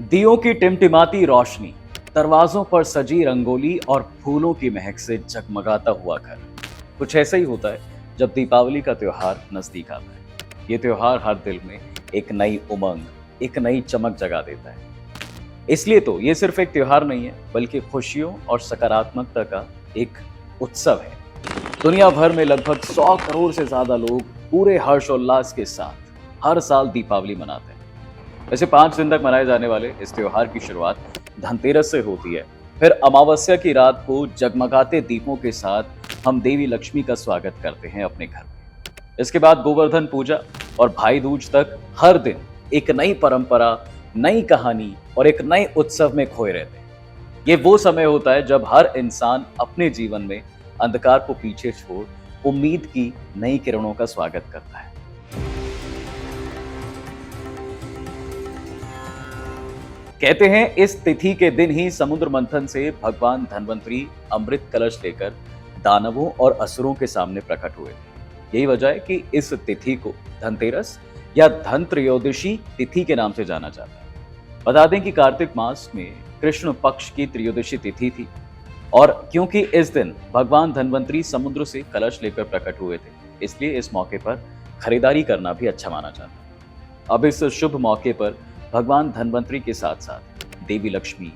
दियों की टिमटिमाती रोशनी, दरवाजों पर सजी रंगोली और फूलों की महक से जगमगाता हुआ घर। कुछ ऐसा ही होता है जब दीपावली का त्योहार नजदीक आता है। ये त्योहार हर दिल में एक नई उमंग, एक नई चमक जगा देता है। इसलिए तो ये सिर्फ एक त्योहार नहीं है, बल्कि खुशियों और सकारात्मकता का एक उत्सव है। दुनिया भर में लगभग 100 करोड़ से ज्यादा लोग पूरे हर्षोल्लास के साथ हर साल दीपावली मनाते हैं। वैसे 5 दिन तक मनाए जाने वाले इस त्योहार की शुरुआत धनतेरस से होती है। फिर अमावस्या की रात को जगमगाते दीपों के साथ हम देवी लक्ष्मी का स्वागत करते हैं अपने घर में। इसके बाद गोवर्धन पूजा और भाई दूज तक हर दिन एक नई परंपरा, नई कहानी और एक नए उत्सव में खोए रहते हैं। ये वो समय होता है जब हर इंसान अपने जीवन में अंधकार को पीछे छोड़ उम्मीद की नई किरणों का स्वागत करता है। कहते हैं इस तिथि के दिन ही समुद्र मंथन से भगवान धन्वंतरी अमृत कलश लेकर दानवों और असुरों के सामने प्रकट हुए थे। यही वजह है कि इस तिथि को धनतेरस या धन त्रयोदशी तिथि के नाम से जाना जाता है। बता दें कि कार्तिक मास में कृष्ण पक्ष की त्रयोदशी तिथि थी और क्योंकि इस दिन भगवान धन्वंतरी समुद्र से कलश लेकर प्रकट हुए थे, इसलिए इस मौके पर खरीदारी करना भी अच्छा माना जाता है। अब इस शुभ मौके पर भगवान धन्वंतरी के साथ साथ देवी लक्ष्मी,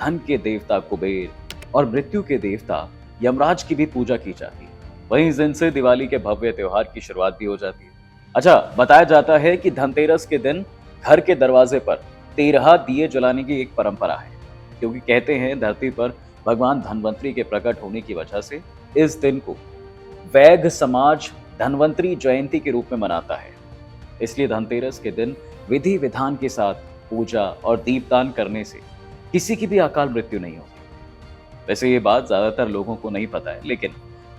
धन के देवता कुबेर और मृत्यु के देवता यमराज की भी पूजा की जाती है। वहीं इस दिन से दिवाली के भव्य त्योहार की शुरुआत भी हो जाती है। अच्छा, बताया जाता है कि धनतेरस के दिन घर के दरवाजे पर 13 दिए जलाने की एक परंपरा है, क्योंकि कहते हैं धरती पर भगवान धन्वंतरी के प्रकट होने की वजह से इस दिन को वैघ समाज धन्वंतरी जयंती के रूप में मनाता है। इसलिए धनतेरस के दिन विधि विधान के साथ पूजा और दीपदान करने से किसी की भी अकाल मृत्यु नहीं होती। वैसे ये बात ज्यादातर लोगों को नहीं पता है, लेकिन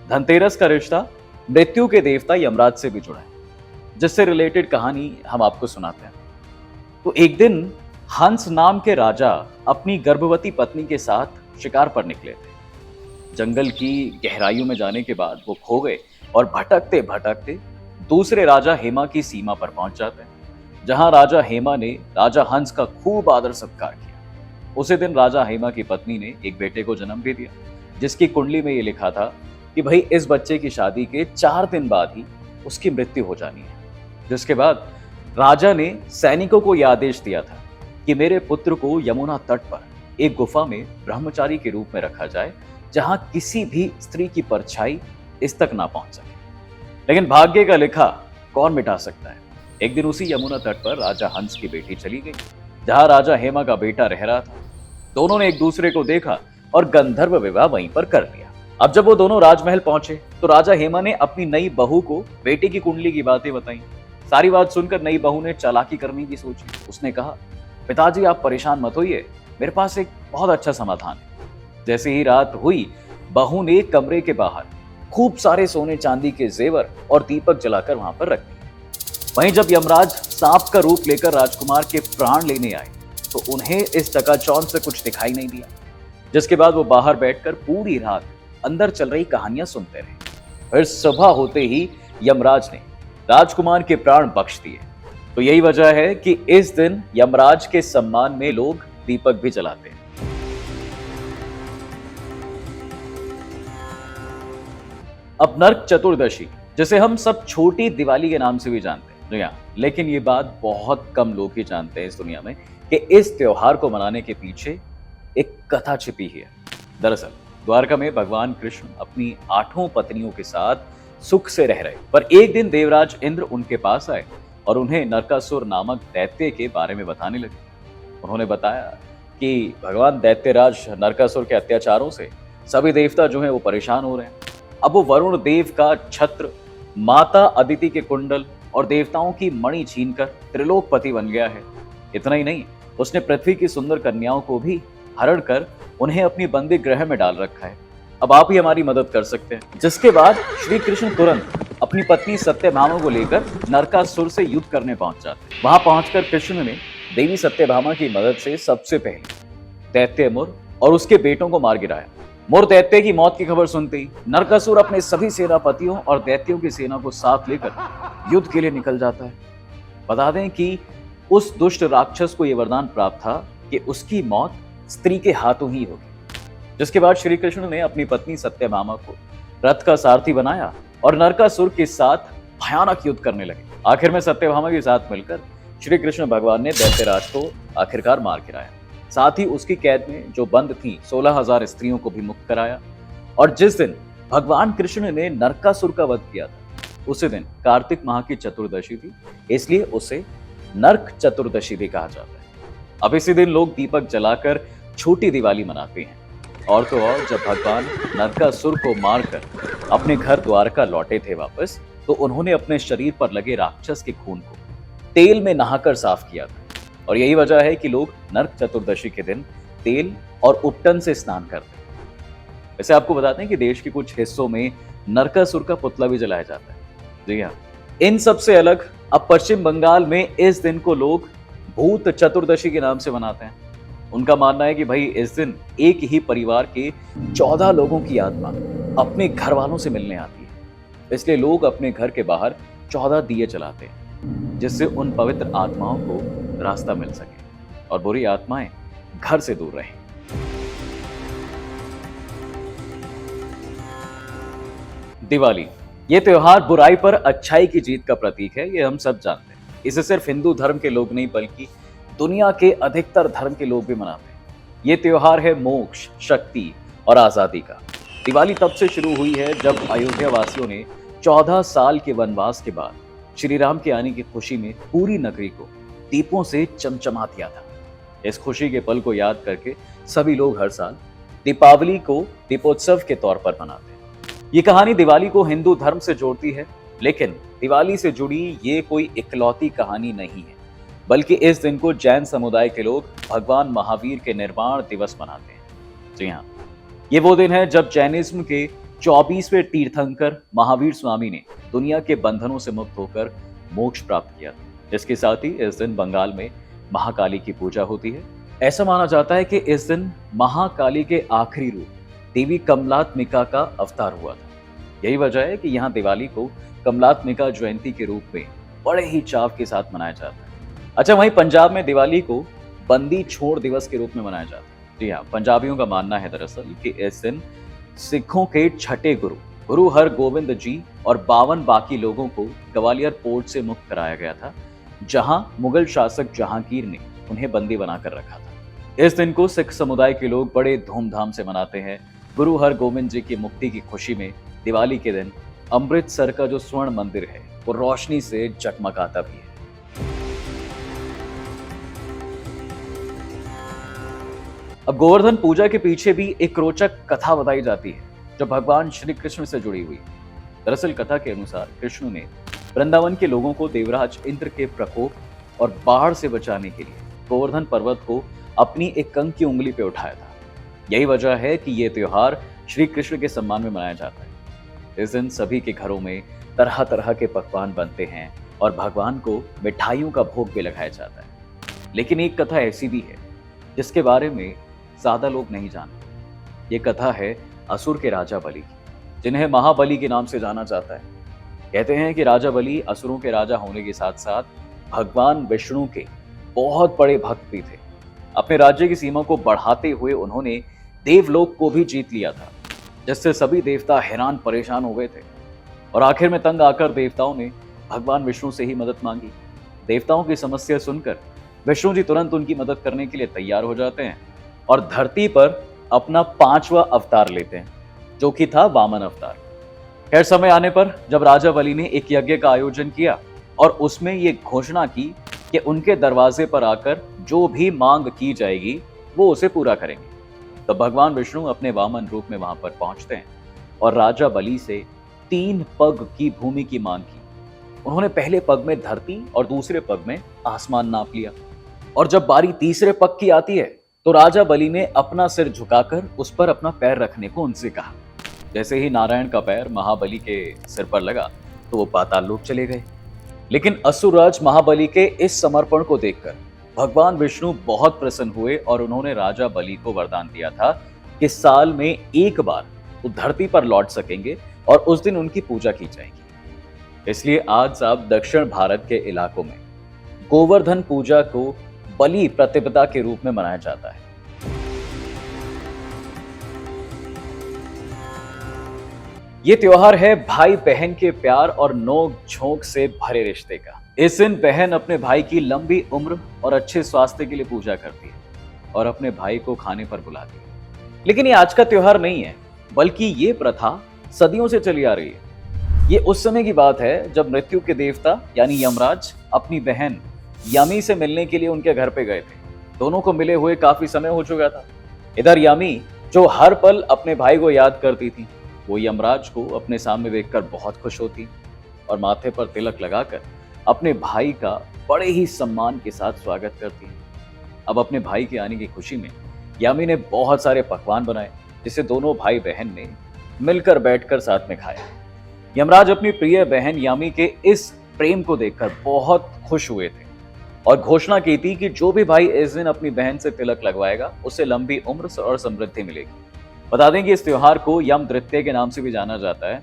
धनतेरस का रिश्ता मृत्यु के देवता यमराज से भी जुड़ा है, जिससे रिलेटेड कहानी हम आपको सुनाते हैं। तो एक दिन हंस नाम के राजा अपनी गर्भवती पत्नी के साथ शिकार पर निकले थे। जंगल की गहराइयों में जाने के बाद वो खो गए और भटकते भटकते दूसरे राजा हेमा की सीमा पर पहुंच जाते हैं, जहां राजा हेमा ने राजा हंस का खूब आदर सत्कार किया। उसी दिन राजा हेमा की पत्नी ने एक बेटे को जन्म भी दिया, जिसकी कुंडली में ये लिखा था कि भाई इस बच्चे की शादी के 4 दिन बाद ही उसकी मृत्यु हो जानी है। जिसके बाद राजा ने सैनिकों को यह आदेश दिया था कि मेरे पुत्र को यमुना तट पर एक गुफा में ब्रह्मचारी के रूप में रखा जाए, जहां किसी भी स्त्री की परछाई इस तक ना पहुंच सके। लेकिन भाग्य का लिखा कौन मिटा सकता है। एक दिन उसी यमुना तट पर राजा हंस की बेटी चली गई, जहां राजा हेमा का बेटा रह रहा था। दोनों ने एक दूसरे को देखा और गंधर्व विवाह वहीं पर कर लिया। अब जब वो दोनों राजमहल पहुंचे तो राजा हेमा ने अपनी नई बहू को बेटी की कुंडली की बातें बताई। सारी बात सुनकर नई बहू ने चालाकी करने की सोची। उसने कहा, पिताजी आप परेशान मत होइए, मेरे पास एक बहुत अच्छा समाधान है। जैसे ही रात हुई, बहू ने कमरे के बाहर खूब सारे सोने चांदी के जेवर और दीपक जलाकर वहां पर रख दिए। वहीं जब यमराज सांप का रूप लेकर राजकुमार के प्राण लेने आए तो उन्हें इस चकाचौंध से कुछ दिखाई नहीं दिया। जिसके बाद वो बाहर बैठकर पूरी रात अंदर चल रही कहानियां सुनते रहे। फिर सुबह होते ही यमराज ने राजकुमार के प्राण बख्श दिए। तो यही वजह है कि इस दिन यमराज के सम्मान में लोग दीपक भी जलाते हैं। अब नरक चतुर्दशी, जिसे हम सब छोटी दिवाली के नाम से भी जानते हैं दुनिया, लेकिन ये बात बहुत कम लोग ही जानते हैं इस दुनिया में कि इस त्योहार को मनाने के पीछे एक कथा छिपी है। दरअसल द्वारका में भगवान कृष्ण अपनी 8 पत्नियों के साथ सुख से रह रहे, पर एक दिन देवराज इंद्र उनके पास आए और उन्हें नरकासुर नामक दैत्य के बारे में बताने लगे। उन्होंने बताया कि भगवान दैत्यराज नरकासुर के अत्याचारों से सभी देवता जो हैं वो परेशान हो रहे हैं। अब वो वरुण देव का छत्र, माता अदिति के कुंडल और देवताओं की मणि छीनकर त्रिलोकपति बन गया है। इतना ही नहीं, उसने पृथ्वी की सुंदर कन्याओं को भी हरण कर उन्हें अपनी बंदी गृह में डाल रखा है। अब आप ही हमारी मदद कर सकते हैं। जिसके बाद श्री कृष्ण तुरंत अपनी पत्नी सत्यभामा को लेकर नरकासुर से युद्ध करने पहुंच जाते हैं। वहां पहुंचकर कृष्ण ने देवी सत्यभामा की मदद से सबसे पहले दैत्य मुर और उसके बेटों को मार गिराया। मुर दैत्य की मौत की खबर सुनते ही नरकासुर अपने सभी सेनापतियों और दैत्यों की सेना को साथ लेकर युद्ध के लिए निकल जाता है। बता दें कि उस दुष्ट राक्षस को यह वरदान प्राप्त था कि उसकी मौत स्त्री के हाथों ही होगी। जिसके बाद श्री कृष्ण ने अपनी पत्नी सत्यभामा को रथ का सारथी बनाया और नरकासुर के साथ भयानक युद्ध करने लगे। आखिर में सत्यभामा के साथ मिलकर श्री कृष्ण भगवान ने दैत्यराज को आखिरकार मार गिराया। साथ ही उसकी कैद में जो बंद थी 16,000 स्त्रियों को भी मुक्त कराया। और जिस दिन भगवान कृष्ण ने नरकासुर का वध किया था उसी दिन कार्तिक माह की चतुर्दशी थी, इसलिए उसे नरक चतुर्दशी भी कहा जाता है। अब इसी दिन लोग दीपक जलाकर छोटी दिवाली मनाते हैं। और तो और जब भगवान नरकासुर को मारकर अपने घर द्वारका लौटे थे वापस, तो उन्होंने अपने शरीर पर लगे राक्षस के खून को तेल में नहाकर साफ किया था। और यही वजह है कि लोग नरक चतुर्दशी के दिन तेल और उपटन से स्नान करते हैं। वैसे आपको बताते हैं कि देश के कुछ हिस्सों में नरकासुर का पुतला भी जलाया जाता है। जी हाँ, इन सब से अलग अब पश्चिम बंगाल में इस दिन को लोग भूत चतुर्दशी के नाम से मनाते हैं। उनका मानना है कि भाई इस दिन एक ही परिवार के 14 लोगों की आत्मा अपने घर वालों से मिलने आती है, इसलिए लोग अपने घर के बाहर 14 दिए जलाते हैं, जिससे उन पवित्र आत्माओं को रास्ता मिल सके और बुरी आत्माएं घर से दूर रहें। दिवाली, ये त्योहार बुराई पर अच्छाई की जीत का प्रतीक है, ये हम सब जानते हैं। इसे सिर्फ हिंदू धर्म के लोग नहीं बल्कि दुनिया के अधिकतर धर्म के लोग भी मनाते हैं। ये त्योहार है मोक्ष, शक्ति और आजादी का। दिवाली तब से शुरू हुई है जब अयोध्या वासियों ने 14 साल के वनवास के बाद श्री राम के आने की खुशी में पूरी नगरी को दीपों से चमचमा दिया था। इस खुशी के पल को याद करके सभी लोग हर साल दीपावली को दीपोत्सव के तौर पर मनाते हैं। ये कहानी दिवाली को हिंदू धर्म से जोड़ती है, लेकिन दिवाली से जुड़ी ये कोई इकलौती कहानी नहीं है, बल्कि इस दिन को जैन समुदाय के लोग भगवान महावीर के निर्वाण दिवस मनाते हैं। जी हाँ, ये वो दिन है जब जैनिज्म के 24वें तीर्थंकर महावीर स्वामी ने दुनिया के बंधनों से मुक्त होकर मोक्ष प्राप्त किया। इसके साथ ही इस दिन बंगाल में महाकाली की पूजा होती है। ऐसा माना जाता है कि इस दिन महाकाली के आखिरी रूप देवी कमलात्मिका का अवतार हुआ था। यही वजह है कि यहाँ दिवाली को कमलात्मिका जयंती के रूप में बड़े ही चाव के साथ मनाया जाता है। अच्छा, वहीं पंजाब में दिवाली को बंदी छोड़ दिवस के रूप में मनाया जाता है। जी हाँ, पंजाबियों का मानना है दरअसल कि इस दिन सिखों के छठे गुरु हरगोविंद जी और 52 बाकी लोगों को ग्वालियर पोर्ट से मुक्त कराया गया था, जहां मुगल शासक जहांगीर ने उन्हें बंदी बनाकर रखा था। इस दिन को सिख समुदाय के लोग बड़े धूमधाम से मनाते हैं। गुरु हरगोविंद जी की मुक्ति की खुशी में दिवाली के दिन अमृतसर का जो स्वर्ण मंदिर है वो रोशनी से जगमगाता भी है। अब गोवर्धन पूजा के पीछे भी एक रोचक कथा बताई जाती है जो भगवान श्री कृष्ण से जुड़ी हुई। दरअसल कथा के अनुसार कृष्ण ने वृंदावन के लोगों को देवराज इंद्र के प्रकोप और बाढ़ से बचाने के लिए गोवर्धन पर्वत को अपनी एक कंक की उंगली पे उठाया था। यही वजह है कि यह त्योहार श्री कृष्ण के सम्मान में मनाया जाता है। इस दिन सभी के घरों में तरह तरह के पकवान बनते हैं और भगवान को मिठाइयों का भोग भी लगाया जाता है। लेकिन एक कथा ऐसी भी है जिसके बारे में ज्यादा लोग नहीं जानते। ये कथा है असुर के राजा बलि की, जिन्हें महाबली के नाम से जाना जाता है। कहते हैं कि राजा बलि असुरों के राजा होने के साथ साथ भगवान विष्णु के बहुत बड़े भक्त भी थे। अपने राज्य की सीमा को बढ़ाते हुए उन्होंने देवलोक को भी जीत लिया था, जिससे सभी देवता हैरान परेशान हो गए थे। और आखिर में तंग आकर देवताओं ने भगवान विष्णु से ही मदद मांगी। देवताओं की समस्या सुनकर विष्णु जी तुरंत उनकी मदद करने के लिए तैयार हो जाते हैं और धरती पर अपना 5वां अवतार लेते हैं, जो कि था वामन अवतार। खैर, समय आने पर जब राजा बलि ने एक यज्ञ का आयोजन किया और उसमें ये घोषणा की कि उनके दरवाजे पर आकर जो भी मांग की जाएगी वो उसे पूरा करेंगे, तो भगवान विष्णु अपने वामन रूप में वहां पर पहुंचते हैं और राजा बलि से 3 पग की भूमि की मांग की। उन्होंने पहले पग में धरती और दूसरे पग में आसमान नाप लिया। और जब बारी तीसरे पग की आती है तो राजा बलि ने अपना सिर झुकाकर उस पर अपना पैर रखने को उनसे कहा। जैसे ही नारायण का पैर महाबली के सिर पर लगा तो वो पाताल लोक चले गए। लेकिन असुरराज महाबली के इस समर्पण को देखकर भगवान विष्णु बहुत प्रसन्न हुए और उन्होंने राजा बलि को वरदान दिया था कि साल में एक बार वो धरती पर लौट सकेंगे और उस दिन उनकी पूजा की जाएगी। इसलिए आज आप दक्षिण भारत के इलाकों में गोवर्धन पूजा को बलि प्रतिपदा के रूप में मनाया जाता है। ये त्योहार है भाई बहन के प्यार और नोक झोंक से भरे रिश्ते का। इस दिन बहन अपने भाई की लंबी उम्र और अच्छे स्वास्थ्य के लिए पूजा करती है और अपने भाई को खाने पर बुलाती है। लेकिन ये आज का त्योहार नहीं है, बल्कि ये प्रथा सदियों से चली आ रही है। ये उस समय की बात है जब मृत्यु के देवता यानी यमराज अपनी बहन यामी से मिलने के लिए उनके घर पे गए थे। दोनों को मिले हुए काफी समय हो चुका था। इधर यामी जो हर पल अपने भाई को याद करती थी, वो यमराज को अपने सामने देखकर बहुत खुश होती और माथे पर तिलक लगाकर अपने भाई का बड़े ही सम्मान के साथ स्वागत करती है। अब अपने भाई के आने की खुशी में यामी ने बहुत सारे पकवान बनाए, जिसे दोनों भाई बहन ने मिलकर बैठकर साथ में खाया। यमराज अपनी प्रिय बहन यामी के इस प्रेम को देखकर बहुत खुश हुए थे और घोषणा की थी कि जो भी भाई इस दिन अपनी बहन से तिलक लगवाएगा, उसे लंबी उम्र और समृद्धि मिलेगी। बता दें कि इस त्योहार को यम द्वितीया के नाम से भी जाना जाता है।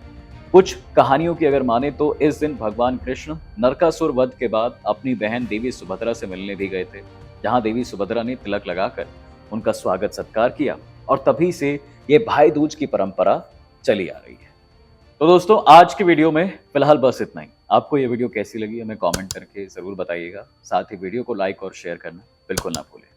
कुछ कहानियों की अगर माने तो इस दिन भगवान कृष्ण नरकासुर वध के बाद अपनी बहन देवी सुभद्रा से मिलने भी गए थे, जहां देवी सुभद्रा ने तिलक लगाकर उनका स्वागत सत्कार किया और तभी से ये भाई दूज की परंपरा चली आ रही है। तो दोस्तों, आज की वीडियो में फिलहाल बस इतना ही। आपको ये वीडियो कैसी लगी हमें कमेंट करके जरूर बताइएगा। साथ ही वीडियो को लाइक और शेयर करना बिल्कुल ना भूलें।